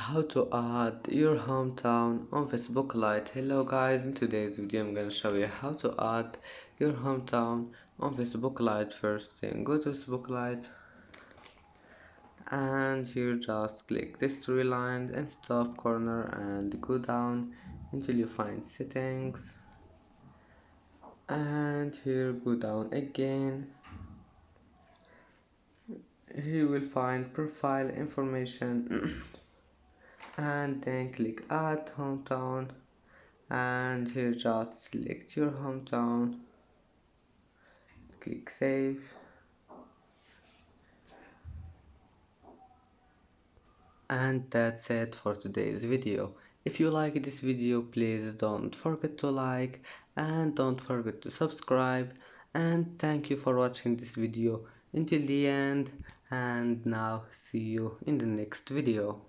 How to add your hometown on Facebook Lite. Hello guys, in today's video I'm gonna show you how to add your hometown on Facebook Lite. First thing, go to Facebook Lite and here just click this three lines in top corner and go down until you find settings, and here go down again. Here you will find profile information and then click add hometown, and here just select your hometown, click save, and that's it for today's video. If you like this video, please don't forget to like and don't forget to subscribe, and thank you for watching this video until the end, and now see you in the next video.